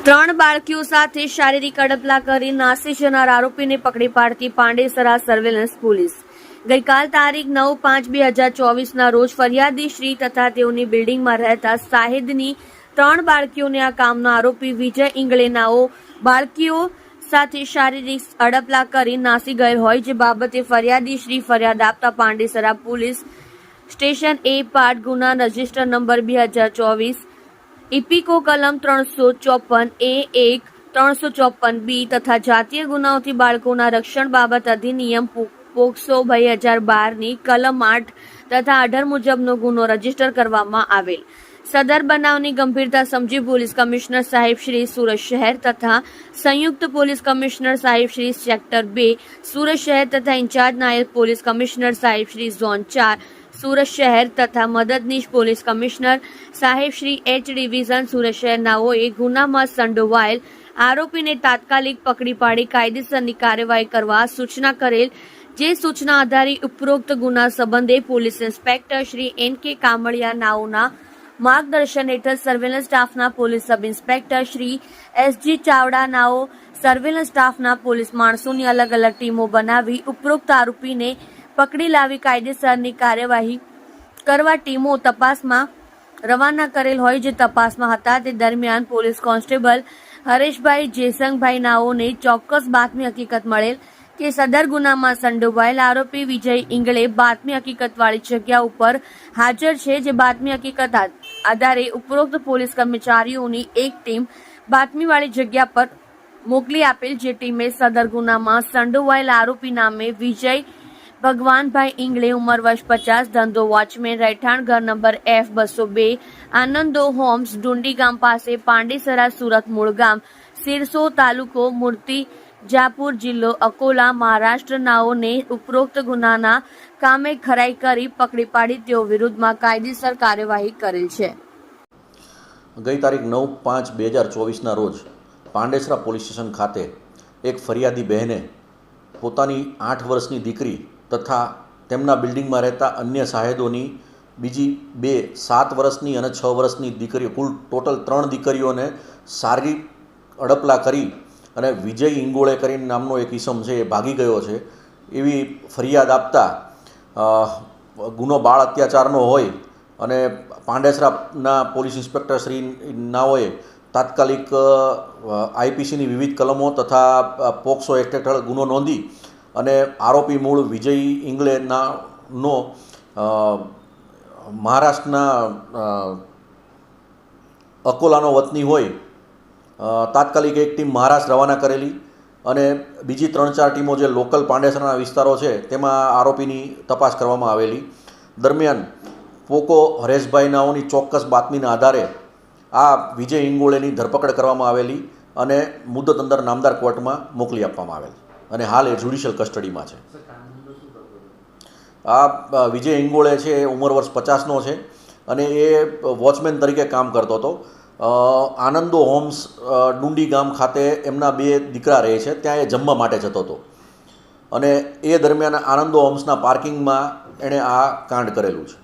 ત્રણ બાળકીઓ સાથે શારીરિક અડપલા કરી નાસી જનાર આરોપીને પકડી પાડતી પાંડેસરા સર્વેલન્સ પોલીસ ગઈકાલ તારીખ 9/5/2024ના રોજ ફરિયાદી શ્રી તથા તેઓની બિલ્ડિંગમાં રહેતા શાહિદની ત્રણ બાળકીઓને આ કામનો આરોપી વિજય ઇંગળે નાઓ બાળકીઓ સાથે શારીરિક અડપલા કરી નાસી ગયેલ હોય, જે બાબતે ફરિયાદી શ્રી ફરિયાદ આપતા પાંડેસરા પોલીસ સ્ટેશન એ પાટ ગુના રજિસ્ટર નંબર 2024 ઇપિકો કલમ 354A1 354B તથા જાતીય ગુનાઓથી બાળકોના રક્ષણ બાબત અધિનિયમ પોક્સો 2012ની કલમ 8 તથા 18 મુજબનો ગુનો રજીસ્ટર કરવામાં આવેલ. સદર બનાવની ગંભીરતા સમજી પોલીસ કમિશનર સાહેબ શ્રી સુરત શહેર તથા સંયુક્ત પોલીસ કમિશનર સાહેબ શ્રી સેક્ટર 2 સુરત શહેર તથા ઇન્ચાર્જ નાયબ પોલીસ કમિશનર સાહેબ શ્રી ઝોન 4 સુરત શહેર તથા મદદનીશ પોલીસ કમિશનર સાહેબ શ્રી H ડિવિઝન સુરત શહેર નાઓએ ગુનામાં સંડોવાયેલ આરોપીને તાત્કાલિક પકડી પાડી કાયદેસરની કાર્યવાહી કરવા સૂચના કરેલ. જે સૂચના આધારે ઉપરોક્ત ગુના સંબંધે police inspector Shri N.K. Kamaliya નાઓના માર્ગદર્શન હેઠળ સર્વેલન્સ સ્ટાફના police sub inspector Shri S.G. Chavda નાઓ સર્વેલન્સ સ્ટાફના પોલીસ માણસોની અલગ અલગ ટીમો બનાવી ઉપરોક્ત આરોપીને પકડી લાવી કાયદેસરની કાર્યવાહી કરવા ટીમો તપાસમાં રવાના કરેલ હોય. જે તપાસમાં હતા તે દરમિયાન પોલીસ કોન્સ્ટેબલ હરેશભાઈ જેસંગભાઈ નાઓને ચોક્કસ બાતમી હકીકત મળેલ કે સદર ગુનામાં સંડોવાયેલ આરોપી વિજય ઇંગળે બાતમી હકીકતવાળી જગ્યા ઉપર હાજર છે. જે બાતમી હકીકત આધારે ઉપરોક્ત પોલીસ કર્મચારીઓની એક ટીમ બાતમીવાળી જગ્યા પર મોકલી આપેલ. જે ટીમે સદર ગુનામાં સંડોવાયેલ આરોપી નામે વિજય ભગવાનભાઈ ઇંગળે ઉંમર વર્ષ 50, ધંધો વોચમેન, રહેઠાણ ઘર નંબર F202 આનંદો હોમ્સ ડુંડી ગામ પાસે પાંડેસરા સુરત, મૂળ ગામ સિરસો તાલુકો મૂર્તિજાપુર જિલ્લો અકોલા મહારાષ્ટ્ર નાઓને ઉપરોક્ત ગુનાના કામે ખરાઈ કરી પકડી પાડી તેઓ વિરુદ્ધમાં કાયદેસર કાર્યવાહી કરેલ છે. ગઈ તારીખ 9/5/2024ના રોજ પાંડેસરા પોલીસ સ્ટેશન ખાતે એક ફરિયાદી બહેને પોતાની 8 વર્ષની દીકરી તથા તેમના બિલ્ડિંગમાં રહેતા અન્ય શાહેદોની બીજી 2 7 વર્ષની અને 6 વર્ષની દીકરીઓ, કુલ ટોટલ 3 દીકરીઓને શારીરિક અડપલા કરી અને વિજય ઇંગોળે કરીને નામનો એક ઈસમ છે એ ભાગી ગયો છે એવી ફરિયાદ આપતા ગુનો બાળ અત્યાચારનો હોય અને પાંડેસરાના પોલીસ ઇન્સ્પેક્ટર શ્રી નાઓએ તાત્કાલિક IPCની વિવિધ કલમો તથા પોક્સો એક્ટ હેઠળ ગુનો નોંધી અને આરોપી મૂળ વિજય ઇંગળેનો મહારાષ્ટ્રના અકોલાનો વતની હોય તાત્કાલિક એક ટીમ મહારાષ્ટ્ર રવાના કરેલી અને બીજી 3-4 ટીમો જે લોકલ પાંડેસરાના વિસ્તારો છે તેમાં આરોપીની તપાસ કરવામાં આવેલી. દરમિયાન પોકો હરેશભાઈ નાઓની ચોક્કસ બાતમીના આધારે આ વિજય ઇંગોળેની ધરપકડ કરવામાં આવેલી અને મુદત અંદર નામદાર કોર્ટમાં મોકલી આપવામાં આવેલ અને હાલ એ જ્યુડિશિયલ કસ્ટડીમાં છે. આ વિજય ઇંગોળે છે એ ઉંમર વર્ષ 50નો છે અને એ વોચમેન તરીકે કામ કરતો હતો. આનંદો હોમ્સ ડુંડી ગામ ખાતે એમના 2 દીકરા રહે છે, ત્યાં એ જમવા માટે જતો હતો અને એ દરમિયાન આનંદો હોમ્સના પાર્કિંગમાં એણે આ કાંડ કરેલું છે.